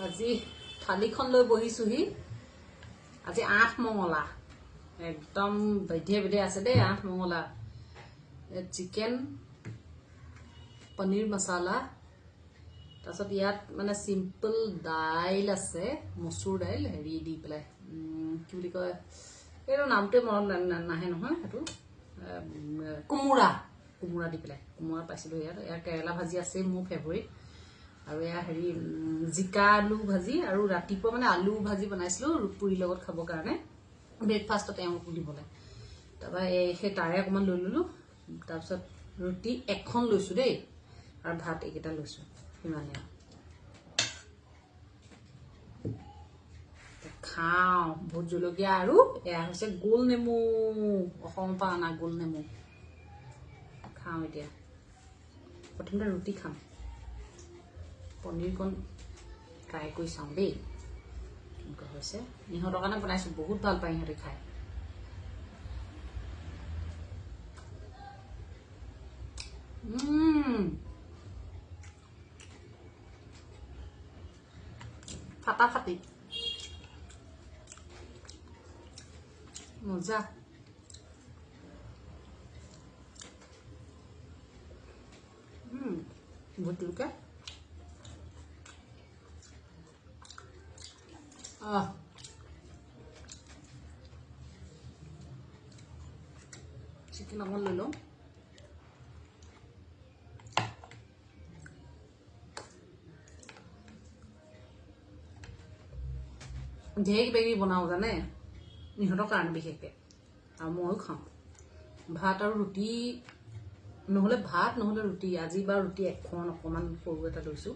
আজি থালিখন লৈ বহিছোহি আজি 8 মঙলা একদম বেধে বেধে আছে দেই 8 মঙলা চিকেন পনীৰ মছলা তাৰছত ইয়াত মানে সিম্পল দাইল আছে মসুৰ দাইল হেৰি দি পেলাই কি বুলি কয় এৰ নামটো মনত নাহে নহয় হেতু কুমুৰা দি পেলাই কুমুৰা পাইছিলো ইয়াৰ কেৰেলা ভাজি আছে মোৰ ফেভাৰিট আৰু এয়া হেৰি জিকা আলু ভাজি আৰু ৰাতিপুৱা মানে আলু ভাজি বনাইছিলো পুৰি লগত খাবৰ কাৰণে ব্ৰেকফাষ্টত এওঁ দিবলৈ তাৰপা এই তাৰে অকমান লৈ ললো তাৰপিছত ৰুটি এখন লৈছো দেই আৰু ভাত একেটা লৈছো ইমানে খাও ভোট জলকীয়া আৰু এয়া হৈছে গোল নেমু অসম পৰা অনা গোল নেমু খাও এতিয়া প্ৰথমতে ৰুটি খাম পনীৰ কণ ট্ৰাই কৰি চাওঁ দেই কেনেকুৱা হৈছে ইহঁতৰ কাৰণে বনাইছো বহুত ভাল পায় ইহঁতে খাই ফাটাফাটি মজা ভোট জলকীয়া চিকেন অকণ লৈ লওঁ ঢেৰ কিবা বনাওঁ জানে ইহঁতৰ কাৰণে বিশেষকৈ আৰু ময়ো খাওঁ ভাত আৰু ৰুটি নহ'লে ভাত নহ'লে ৰুটি আজি বা ৰুটি এখন অকণমান সৰু এটা লৈছোঁ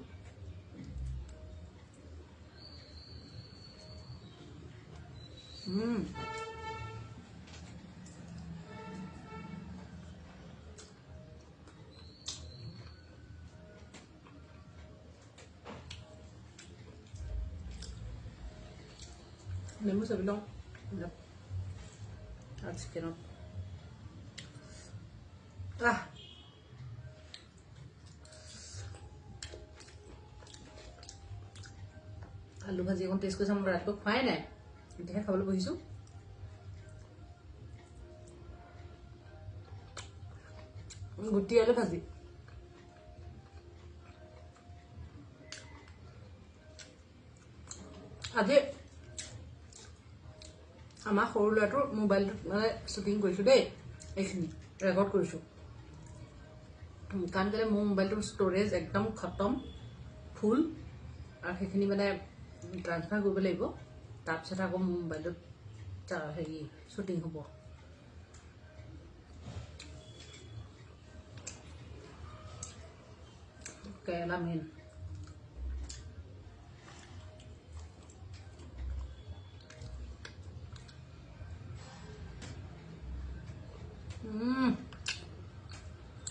নেমু চেপি লওঁ আৰু চিকেনত আলু ভাজি এখন টেষ্ট কৰি চাম ৰাতিপুৱা খোৱাই নাই এতিয়াহে খাবলৈ বহিছোঁ গুটি আলু ভাজি আজি আমাৰ সৰু ল'ৰাটোৰ মোবাইলটোত মানে শ্বুটিং কৰিছোঁ দেই এইখিনি ৰেকৰ্ড কৰিছোঁ কাৰণ কেলৈ মোৰ মোবাইলটোৰ ষ্ট'ৰেজ একদম খতম ফুল আৰু সেইখিনি মানে ট্ৰান্সফাৰ কৰিব লাগিব তাৰপিছত আকৌ মোৰ মোবাইলটোত হেৰি শ্বুটিং হ'ব কেৰেলা মেইন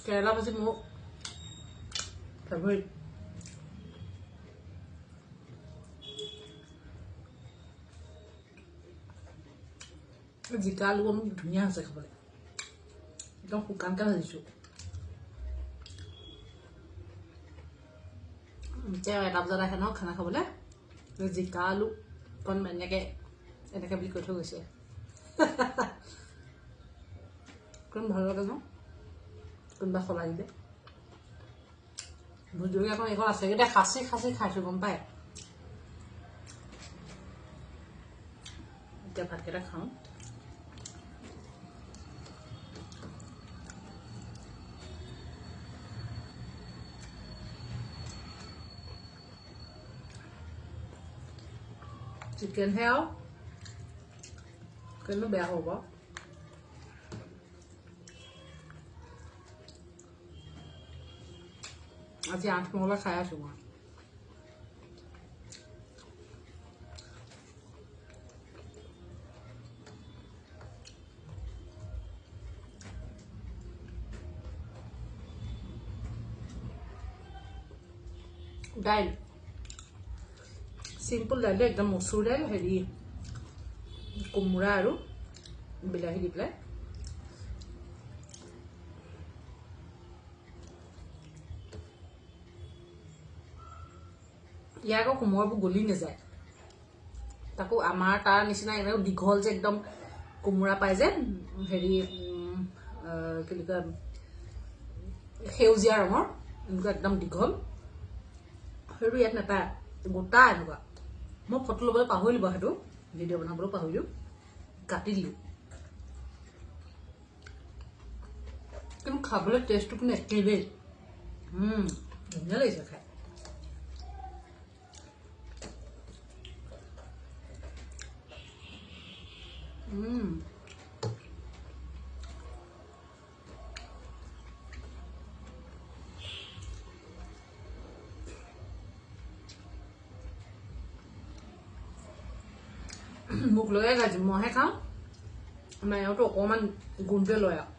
কেৰেলা ভাজি মোৰ ফেভৰিট জিকা আলু ধুনীয়া হৈছে খাবলৈ একদম শুকানকৈ ভাজিছোঁ এতিয়া 1টা বজাত আহে ন খানা খাবলৈ জিকা আলু কণ এনেকৈ বুলি কৈ থৈ গৈছে কোন ভাল লাগে ন কোনোবা সলাই দিলে ভোট জলকীয়া অকণ এইখন আছে এতিয়া খাচি খাইছোঁ গম পায় এতিয়া ভাতকেইটা খাওঁ চিকেনহে আৰু কিন্তু বেয়া হ'ব আজি 8 মঙলা খাই আছোঁ মই দাইল সিম্পল দাইল একদম মসুৰ দাইল হেৰি কোমোৰা আৰু বিলাহী দি পেলাই ইয়াৰ আকৌ কোমৰবোৰ গলি নাযায় তাকো আমাৰ তাৰ নিচিনা এনেও দীঘল যে একদম কোমোৰা পাই যে হেৰি কি বুলি কয় সেউজীয়া ৰঙৰ এনেকুৱা একদম দীঘল সেইটো ইয়াত নাপায় গোটা এনেকুৱা মই ফটো ল'বলৈ পাহৰিলোঁ বাৰু সেইটো ভিডিঅ' বনাবলৈ পাহৰিলোঁ কাটি দিলোঁ কিন্তু খাবলৈ টেষ্টটো কিন্তু একেবাৰে ধুনীয়া লাগিছে খাই মোক লৈয়ে খাইছো মইহে খাওঁ আমাৰ এওঁতো অকণমান গোন্ধটোৱে লয় আৰু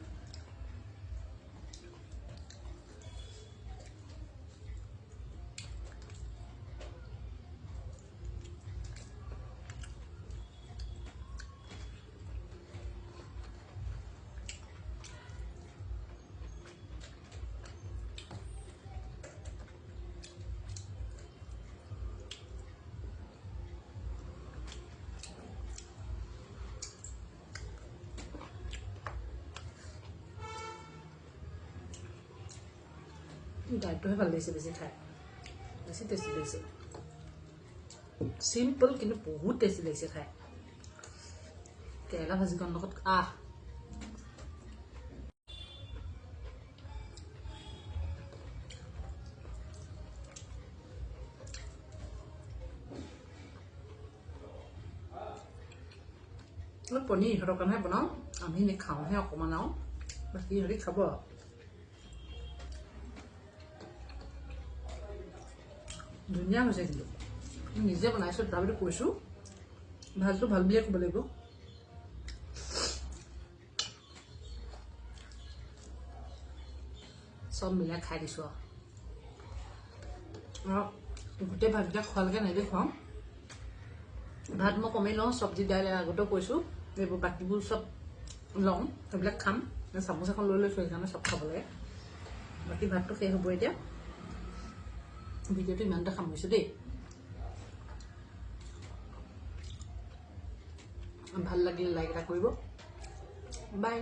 দাইলটোহে ভাল লাগিছে বেছি খাই বেছি টেষ্টি লাগিছে চিম্পল কিন্তু বহুত টেষ্টি লাগিছে খাই কেৰেলা ভাজিকণ লগত পনীৰ ইহঁতৰ কাৰণেহে বনাওঁ আমি নেখাওঁহে অকণমান আৰু বাকী ইহঁতি খাব আৰু ধুনীয়া হৈছে কিন্তু নিজে বনাইছোঁ তথাপিতো কৈছোঁ ভালটো ভাল বুলিয়ে ক'ব লাগিব চব মিলাই খাই দিছোঁ আৰু গোটেই ভাতকেইটা খোৱালৈকে নেদি খুৱাওঁ ভাত মই কমেই লওঁ চব্জি দাইল আগতেও কৈছোঁ এইবোৰ বাকীবোৰ চব লওঁ সেইবিলাক খাম চামুচ এখন লৈ লৈছোঁ সেইকাৰণে চব খাব লাগে বাকী ভাতটো শেষ হ'ব এতিয়া ভিডিঅ'টো ইমানতে সামৰিছোঁ দেই ভাল লাগিলে লাইক এটা কৰিব বাই